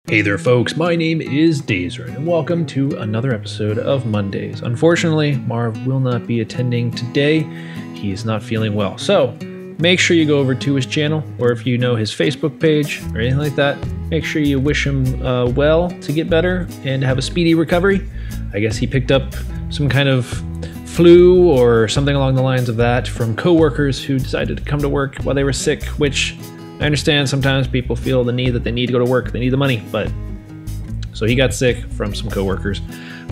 Hey there folks, my name is Daizoren and welcome to another episode of MonDaiz. Unfortunately, Marv will not be attending today. He is not feeling well. So make sure you go over to his channel, or if you know his Facebook page or anything like that, make sure you wish him well to get better and have a speedy recovery. I guess he picked up some kind of flu or something along the lines of that from coworkers who decided to come to work while they were sick, which I understand sometimes people feel the need that they need to go to work, they need the money, but so he got sick from some coworkers.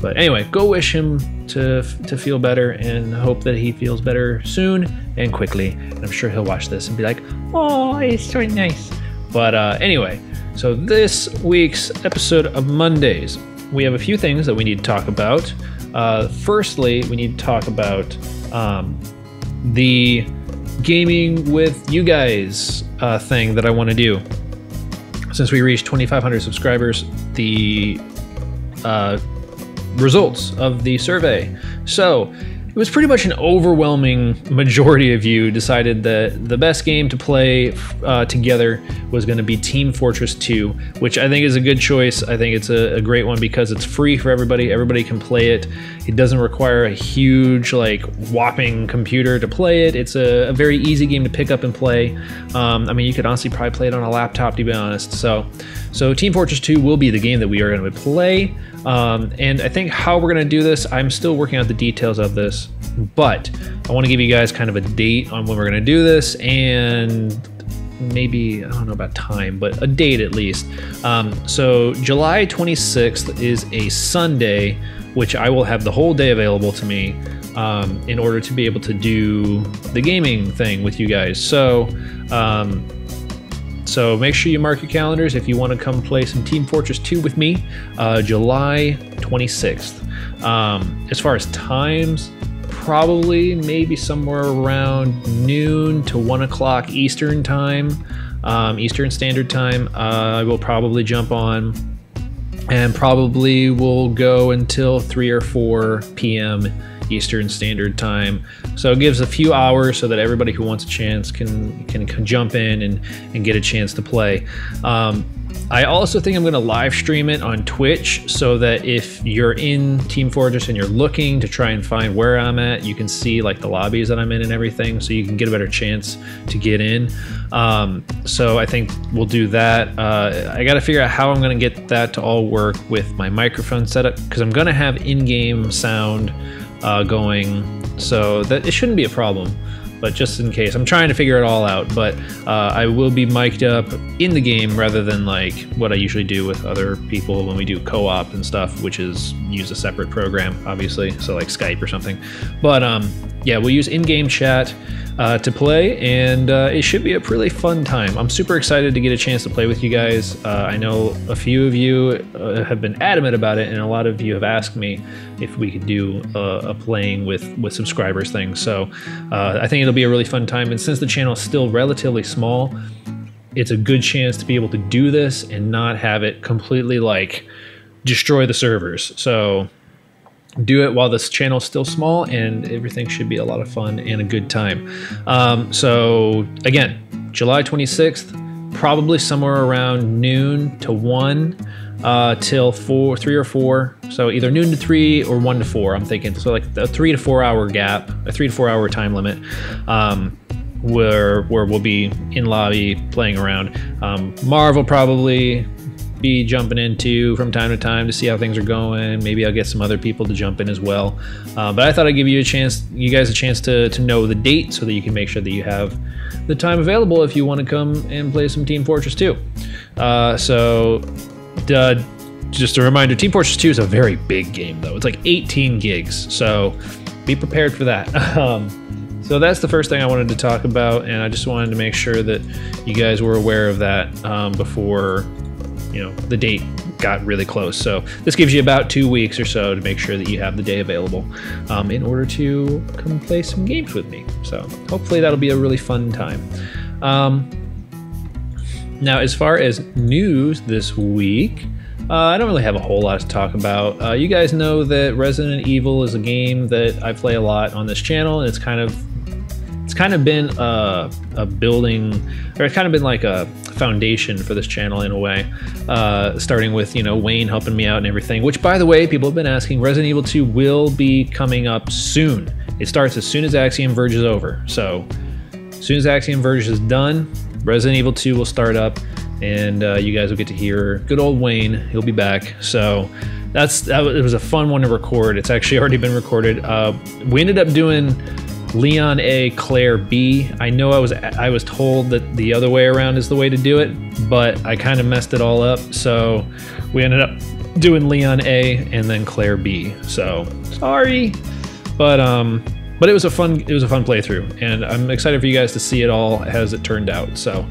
But anyway, go wish him to feel better and hope that he feels better soon and quickly. And I'm sure he'll watch this and be like, oh, it's so nice. But anyway, so this week's episode of MonDaiz, we have a few things that we need to talk about. Firstly, we need to talk about the gaming with you guys thing that I want to do. Since we reached 2,500 subscribers, the results of the survey. So it was pretty much an overwhelming majority of you decided that the best game to play together was going to be Team Fortress 2, which I think is a good choice. I think it's a great one because it's free for everybody. Everybody can play it. It doesn't require a huge, like, whopping computer to play it. It's a very easy game to pick up and play. I mean, you could honestly probably play it on a laptop, to be honest. So Team Fortress 2 will be the game that we are going to play. And I think how we're going to do this, I'm still working out the details of this, but I want to give you guys kind of a date on when we're going to do this, and maybe, I don't know about time, but a date at least. So July 26th is a Sunday, which I will have the whole day available to me in order to be able to do the gaming thing with you guys. So make sure you mark your calendars if you want to come play some Team Fortress 2 with me, July 26th. As far as times, probably maybe somewhere around noon to 1 o'clock Eastern time, Eastern Standard Time. I will probably jump on and probably will go until 3 or 4 p.m. Eastern Standard Time. So it gives a few hours so that everybody who wants a chance can jump in and get a chance to play. I also think I'm going to live stream it on Twitch so that if you're in Team Fortress and you're looking to try and find where I'm at, you can see like the lobbies that I'm in and everything, so you can get a better chance to get in. So I think we'll do that. I got to figure out how I'm going to get that to all work with my microphone setup, because I'm going to have in-game sound going, so that it shouldn't be a problem. But just in case, I'm trying to figure it all out. But I will be mic'd up in the game rather than like what I usually do with other people when we do co-op and stuff, which is use a separate program, obviously, so like Skype or something. But yeah, we'll use in-game chat to play, and it should be a really fun time. I'm super excited to get a chance to play with you guys. I know a few of you have been adamant about it, and a lot of you have asked me if we could do a playing with subscribers thing. So I think it'll be a really fun time, and since the channel is still relatively small, it's a good chance to be able to do this and not have it completely like destroy the servers. So do it while this channel is still small, and everything should be a lot of fun and a good time. So again, July 26th, probably somewhere around noon to 1 till 3 or 4. So either noon to 3 or 1 to 4, I'm thinking. So like a 3 to 4 hour gap, a 3 to 4 hour time limit, where we'll be in lobby playing around. Marv will probably be jumping into from time to time to see how things are going. Maybe I'll get some other people to jump in as well. But I thought I'd give you guys a chance to know the date so that you can make sure that you have the time available if you want to come and play some Team Fortress 2. Just a reminder, Team Fortress 2 is a very big game though. It's like 18 gigs, so be prepared for that. So that's the first thing I wanted to talk about, and I just wanted to make sure that you guys were aware of that before the date got really close. So this gives you about 2 weeks or so to make sure that you have the day available in order to come play some games with me. So hopefully that'll be a really fun time. Now, as far as news this week, I don't really have a whole lot to talk about. You guys know that Resident Evil is a game that I play a lot on this channel, and it's kind of kind of been a building, or it's kind of been like a foundation for this channel in a way, starting with, you know, Wayne helping me out and everything, which, by the way, people have been asking, Resident Evil 2 will be coming up soon. It starts as soon as Axiom Verge is over. So as soon as Axiom Verge is done, Resident Evil 2 will start up, and you guys will get to hear good old Wayne. He'll be back. So it was a fun one to record. It's actually already been recorded. We ended up doing Leon A, Claire B. I know I was told that the other way around is the way to do it, but I kind of messed it all up. So we ended up doing Leon A and then Claire B. So sorry, but it was a fun playthrough, and I'm excited for you guys to see it all as it turned out. So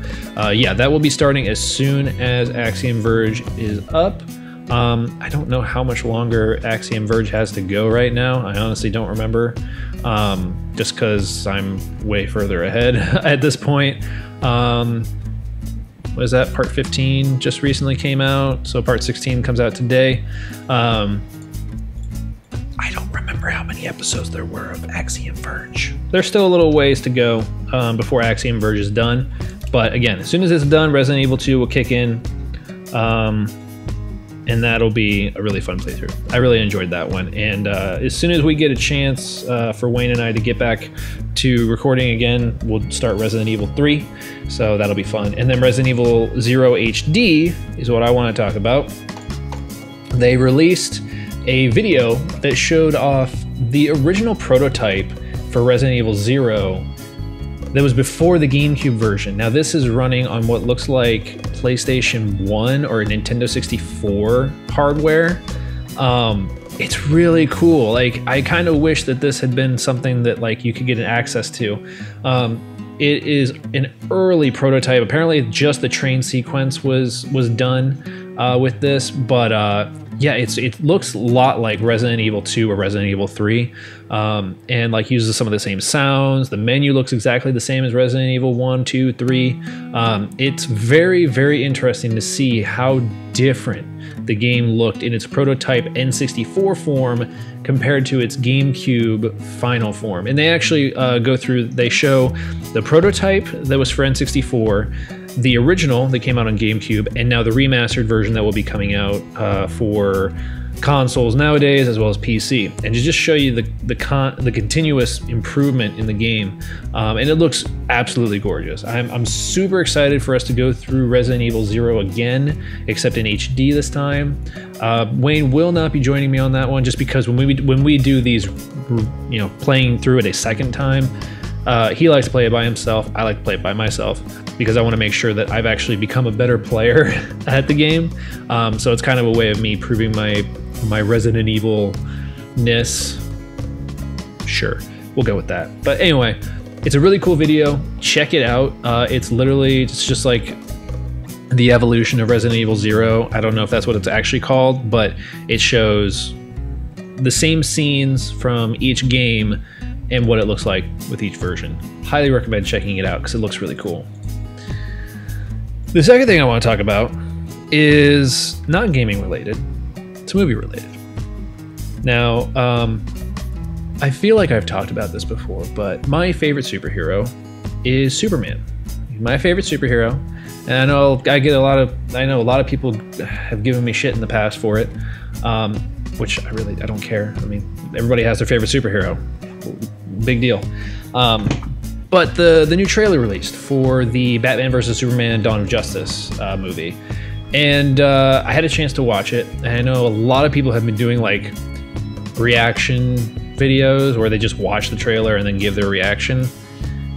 yeah, that will be starting as soon as Axiom Verge is up. I don't know how much longer Axiom Verge has to go right now. I honestly don't remember, just because I'm way further ahead at this point. What is that? Part 15 just recently came out, so part 16 comes out today. I don't remember how many episodes there were of Axiom Verge. There's still a little ways to go before Axiom Verge is done, but again, as soon as it's done, Resident Evil 2 will kick in. And that'll be a really fun playthrough. I really enjoyed that one. And as soon as we get a chance for Wayne and I to get back to recording again, we'll start Resident Evil 3. So that'll be fun. And then Resident Evil 0 HD is what I want to talk about. They released a video that showed off the original prototype for Resident Evil 0 that was before the GameCube version. Now this is running on what looks like PlayStation 1 or Nintendo 64 hardware. It's really cool. Like, I kind of wish that this had been something that like you could get access to. It is an early prototype. Apparently just the train sequence was done with this, but yeah, it looks a lot like Resident Evil 2 or Resident Evil 3, and like uses some of the same sounds. The menu looks exactly the same as Resident Evil 1, 2, 3. It's very, very interesting to see how different the game looked in its prototype N64 form compared to its GameCube final form. And they actually they show the prototype that was for N64, the original that came out on GameCube, and now the remastered version that will be coming out for consoles nowadays as well as PC, and to just show you the continuous improvement in the game, and it looks absolutely gorgeous. I'm super excited for us to go through Resident Evil 0 again, except in HD this time. Wayne will not be joining me on that one, just because when we do these, you know, playing through it a second time, he likes to play it by himself. I like to play it by myself because I want to make sure that I've actually become a better player at the game. So it's kind of a way of me proving my Resident Evil-ness. Sure, we'll go with that. But anyway, it's a really cool video. Check it out. It's just like the evolution of Resident Evil 0. I don't know if that's what it's actually called, but it shows the same scenes from each game and what it looks like with each version. Highly recommend checking it out because it looks really cool. The second thing I want to talk about is not gaming related, it's movie related. Now, I feel like I've talked about this before, but my favorite superhero is Superman. My favorite superhero, and I know a lot of people have given me shit in the past for it, which I don't care. I mean, everybody has their favorite superhero. Big deal. But the new trailer released for the Batman vs. Superman Dawn of Justice movie, and I had a chance to watch it, and I know a lot of people have been doing like reaction videos where they just watch the trailer and then give their reaction.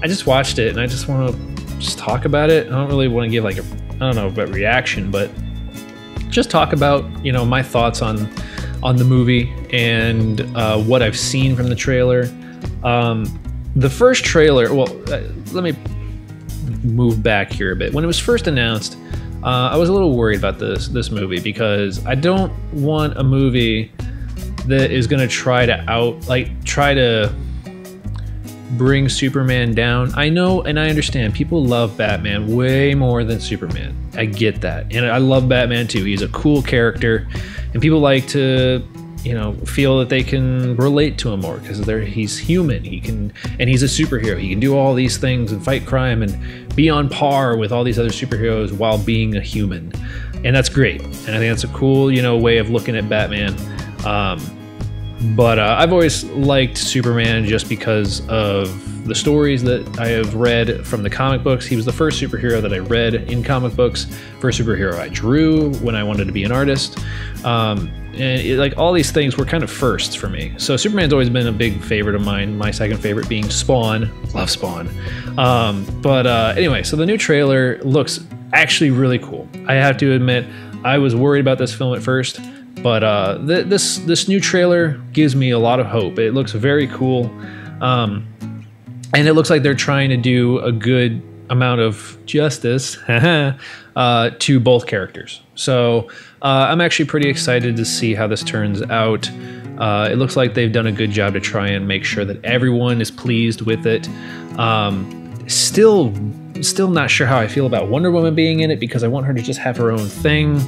I just watched it and I just want to talk about it. I don't really want to give like I don't know about reaction, but just talk about, you know, my thoughts on the movie and what I've seen from the trailer. The first trailer, well, let me move back here a bit. When it was first announced, I was a little worried about this movie because I don't want a movie that is going to try to bring Superman down. I know and I understand people love Batman way more than Superman. I get that. And I love Batman too. He's a cool character and people like to you know, feel that they can relate to him more because he's human. And he's a superhero. He can do all these things and fight crime and be on par with all these other superheroes while being a human. And that's great. And I think that's a cool, you know, way of looking at Batman. But I've always liked Superman just because of the stories that I have read from the comic books. He was the first superhero that I read in comic books, first superhero I drew when I wanted to be an artist. Like all these things were kind of firsts for me. So Superman's always been a big favorite of mine. My second favorite being Spawn. Love Spawn. Anyway, so the new trailer looks actually really cool. I have to admit, I was worried about this film at first, but this new trailer gives me a lot of hope. It looks very cool. And it looks like they're trying to do a good amount of justice to both characters. So I'm actually pretty excited to see how this turns out. It looks like they've done a good job to try and make sure that everyone is pleased with it. Still not sure how I feel about Wonder Woman being in it because I want her to just have her own thing,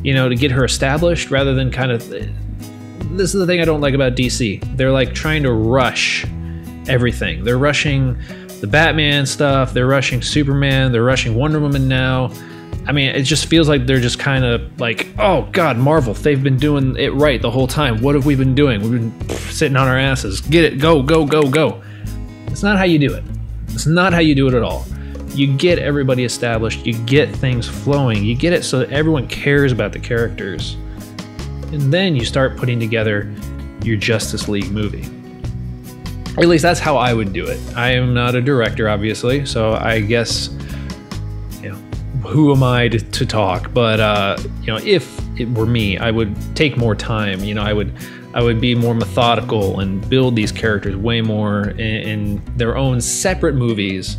you know, to get her established rather than kind of... This is the thing I don't like about DC. They're like trying to rush everything. They're rushing the Batman stuff, they're rushing Superman, they're rushing Wonder Woman now. I mean, it just feels like they're just kind of like, oh God, Marvel, they've been doing it right the whole time. What have we been doing? We've been sitting on our asses. Get it, go, go, go, go. It's not how you do it. It's not how you do it at all. You get everybody established, you get things flowing, you get it so that everyone cares about the characters. And then you start putting together your Justice League movie. At least that's how I would do it. I am not a director, obviously, so I guess, you know, who am I to talk? But you know, if it were me, I would take more time. You know, I would be more methodical and build these characters way more in their own separate movies,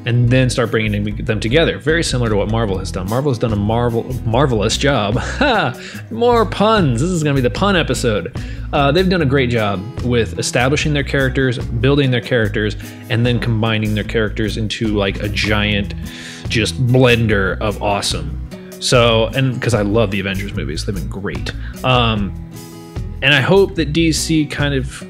and then start bringing them together. Very similar to what Marvel has done. Marvel has done a marvelous job. Ha! More puns. This is going to be the pun episode. They've done a great job with establishing their characters, building their characters, and then combining their characters into like a giant just blender of awesome. So, and because I love the Avengers movies, they've been great. And I hope that DC kind of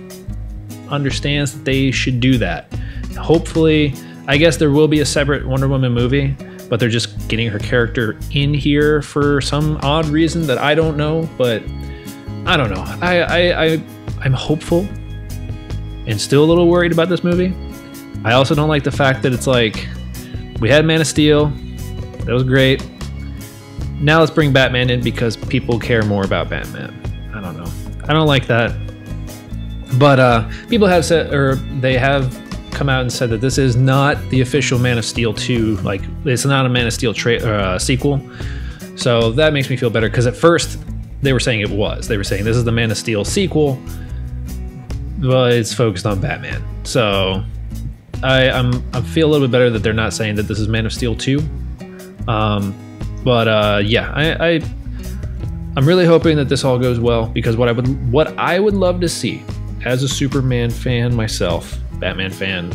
understands that they should do that. Hopefully, I guess there will be a separate Wonder Woman movie, but they're just getting her character in here for some odd reason that I don't know, but I don't know. I'm hopeful and still a little worried about this movie. I also don't like the fact that it's like, we had Man of Steel, that was great. Now let's bring Batman in because people care more about Batman. I don't know. I don't like that. But people have said, or they have come out and said that this is not the official Man of Steel 2, like it's not a Man of Steel sequel. So that makes me feel better, because at first they were saying it was. They were saying this is the Man of Steel sequel, but it's focused on Batman. So I feel a little bit better that they're not saying that this is Man of Steel 2. Yeah, I'm really hoping that this all goes well, because what I would love to see as a Superman fan myself, Batman fan,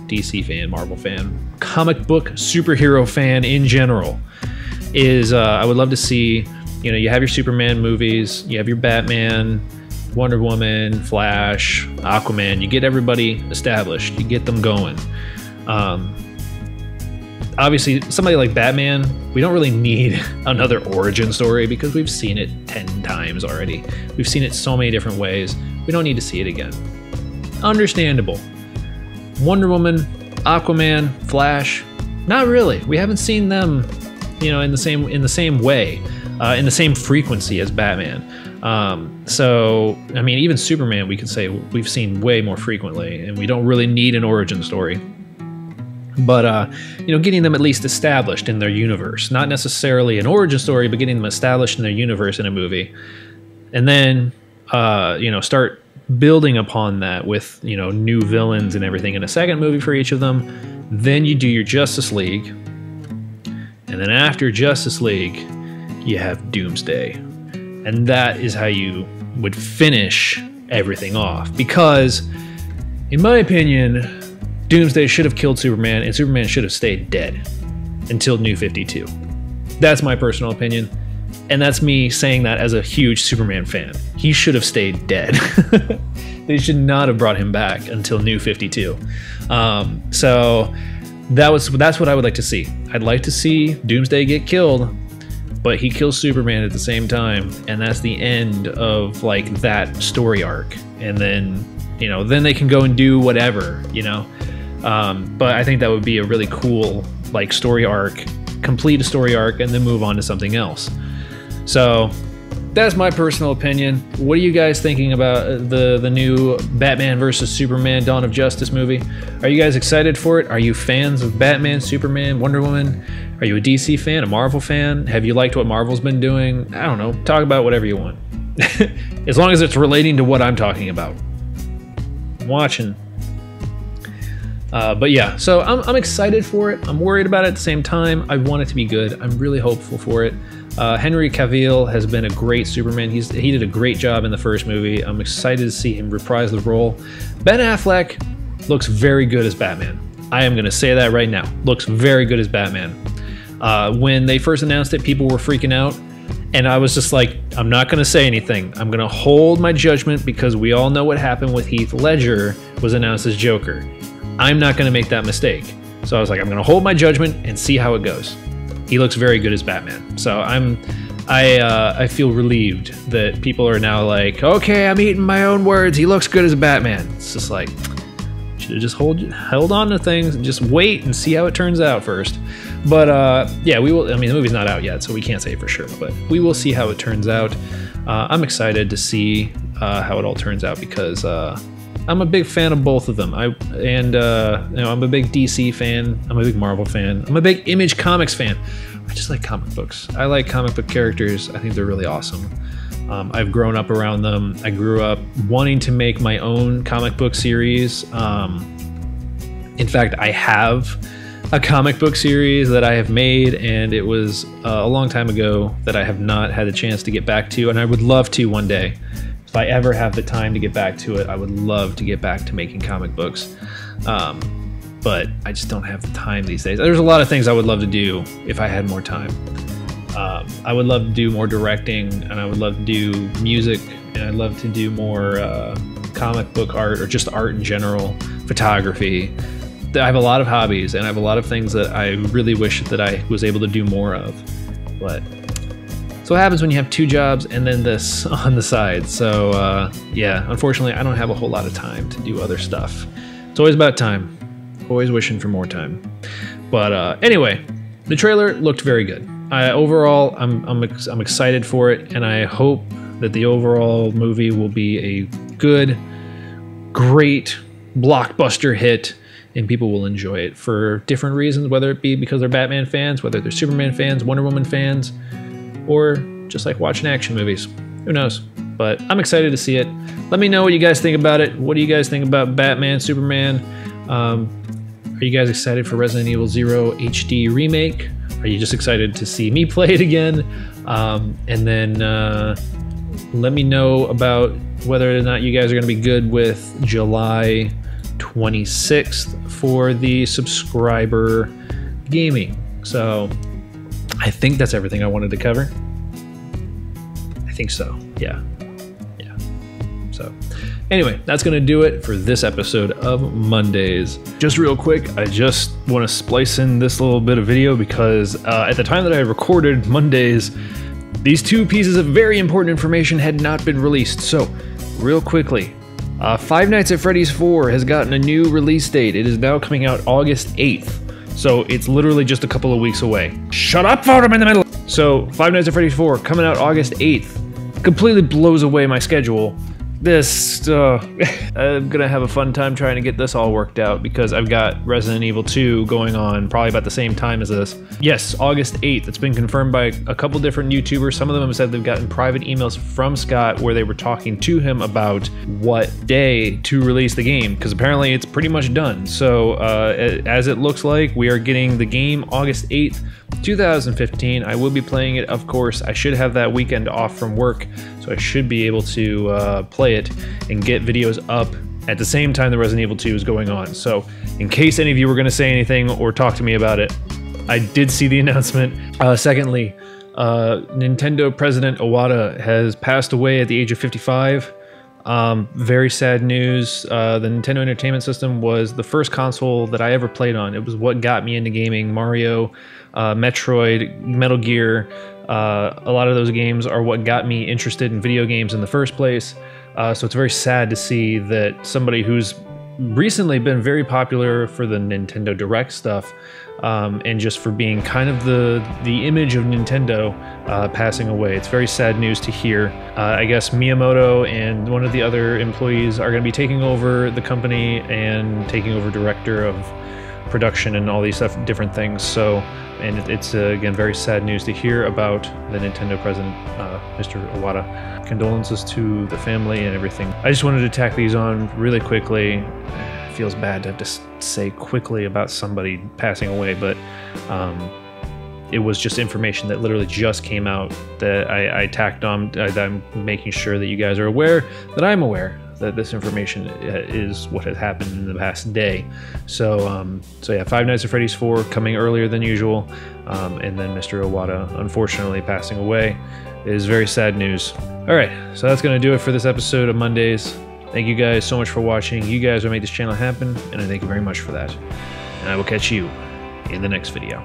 DC fan, Marvel fan, comic book superhero fan in general, is I would love to see, you know, you have your Superman movies, you have your Batman, Wonder Woman, Flash, Aquaman, you get everybody established, you get them going. Obviously, somebody like Batman, we don't really need another origin story because we've seen it 10 times already. We've seen it so many different ways. We don't need to see it again. Understandable. Wonder Woman, Aquaman, Flash, not really. We haven't seen them, you know, in the same way, in the same frequency as Batman. So, I mean, even Superman, we could say we've seen way more frequently, and we don't really need an origin story. But, you know, getting them at least established in their universe. Not necessarily an origin story, but getting them established in their universe in a movie. And then, you know, start building upon that with, you know, new villains and everything in a second movie for each of them. Then you do your Justice League. And then after Justice League, you have Doomsday. And that is how you would finish everything off. Because, in my opinion, Doomsday should have killed Superman, and Superman should have stayed dead until New 52. That's my personal opinion. And that's me saying that as a huge Superman fan. He should have stayed dead. They should not have brought him back until New 52. So that's what I would like to see. I'd like to see Doomsday get killed, but he kills Superman at the same time, and that's the end of like that story arc. And then, you know, then they can go and do whatever, you know. But I think that would be a really cool like story arc, complete a story arc, and then move on to something else. So that's my personal opinion. What are you guys thinking about the new Batman vs. Superman Dawn of Justice movie? Are you guys excited for it? Are you fans of Batman, Superman, Wonder Woman? Are you a DC fan, a Marvel fan? Have you liked what Marvel's been doing? I don't know. Talk about whatever you want. As long as it's relating to what I'm talking about. I'm watching. But yeah, so I'm excited for it. I'm worried about it at the same time. I want it to be good. I'm really hopeful for it. Henry Cavill has been a great Superman. He did a great job in the first movie. I'm excited to see him reprise the role. Ben Affleck looks very good as Batman. I am going to say that right now. Looks very good as Batman. When they first announced it, people were freaking out. And I was just like, I'm not going to say anything. I'm going to hold my judgment because we all know what happened with Heath Ledger was announced as Joker. I'm not going to make that mistake. So I was like, I'm going to hold my judgment and see how it goes. He looks very good as Batman. So I feel relieved that people are now like, okay, I'm eating my own words. He looks good as Batman. It's just like, should have just held on to things and just wait and see how it turns out first. But yeah, we will. I mean, the movie's not out yet, so we can't say for sure. But we will see how it turns out. I'm excited to see how it all turns out because I'm a big fan of both of them. You know, I'm a big DC fan. I'm a big Marvel fan. I'm a big Image Comics fan. I just like comic books. I like comic book characters. I think they're really awesome. I've grown up around them. I grew up wanting to make my own comic book series. In fact, I have a comic book series that I have made, and it was a long time ago that I have not had a chance to get back to, and I would love to one day. If I ever have the time to get back to it, I would love to get back to making comic books. But I just don't have the time these days. There's a lot of things I would love to do if I had more time. I would love to do more directing, and I would love to do music, and I'd love to do more comic book art or just art in general, photography. I have a lot of hobbies, and I have a lot of things that I really wish that I was able to do more of. But so what happens when you have two jobs and then this on the side. So yeah, unfortunately, I don't have a whole lot of time to do other stuff. It's always about time. Always wishing for more time. But anyway, the trailer looked very good. Overall, I'm excited for it, and I hope that the overall movie will be a good, great blockbuster hit, and people will enjoy it for different reasons, whether it be because they're Batman fans, whether they're Superman fans, Wonder Woman fans, or just like watching action movies. Who knows? But I'm excited to see it. Let me know what you guys think about it. What do you guys think about Batman, Superman? Are you guys excited for Resident Evil 0 HD remake? Are you just excited to see me play it again? And then let me know about whether or not you guys are going to be good with July 26th for the subscriber gaming. So I think that's everything I wanted to cover. I think so. Yeah. So anyway, that's going to do it for this episode of MonDaiz. Just real quick, I just want to splice in this little bit of video because at the time that I recorded MonDaiz, these two pieces of very important information had not been released. So real quickly, Five Nights at Freddy's 4 has gotten a new release date. It is now coming out August 8th. So it's literally just a couple of weeks away. Shut up, photo in the middle. So Five Nights at Freddy's 4 coming out August 8th. Completely blows away my schedule. This, I'm gonna have a fun time trying to get this all worked out because I've got Resident Evil 2 going on probably about the same time as this. Yes, August 8th. It's been confirmed by a couple different YouTubers. Some of them have said they've gotten private emails from Scott where they were talking to him about what day to release the game because apparently it's pretty much done. So as it looks like, we are getting the game August 8th, 2015. I will be playing it, of course. I should have that weekend off from work, so I should be able to play it and get videos up at the same time the Resident Evil 2 is going on. So in case any of you were going to say anything or talk to me about it, I did see the announcement. Secondly, Nintendo President Iwata has passed away at the age of 55. Very sad news. The Nintendo Entertainment System was the first console that I ever played on. It was what got me into gaming. Mario, Metroid, Metal Gear, a lot of those games are what got me interested in video games in the first place. So it's very sad to see that somebody who's recently been very popular for the Nintendo Direct stuff, and just for being kind of the image of Nintendo, passing away. It's very sad news to hear. I guess Miyamoto and one of the other employees are going to be taking over the company and taking over director of production and all these different things. So, and it's again very sad news to hear about the Nintendo president, Mr. Iwata. Condolences to the family and everything. I just wanted to tack these on really quickly. It feels bad to have to say quickly about somebody passing away, but it was just information that literally just came out that I tacked on. I'm making sure that you guys are aware, that I'm aware that this information is what has happened in the past day. So yeah, Five Nights at Freddy's 4 coming earlier than usual, and then Mr. Iwata unfortunately passing away is very sad news. All right, so that's gonna do it for this episode of MonDaiz. Thank you guys so much for watching. You guys are making this channel happen, and I thank you very much for that. And I will catch you in the next video.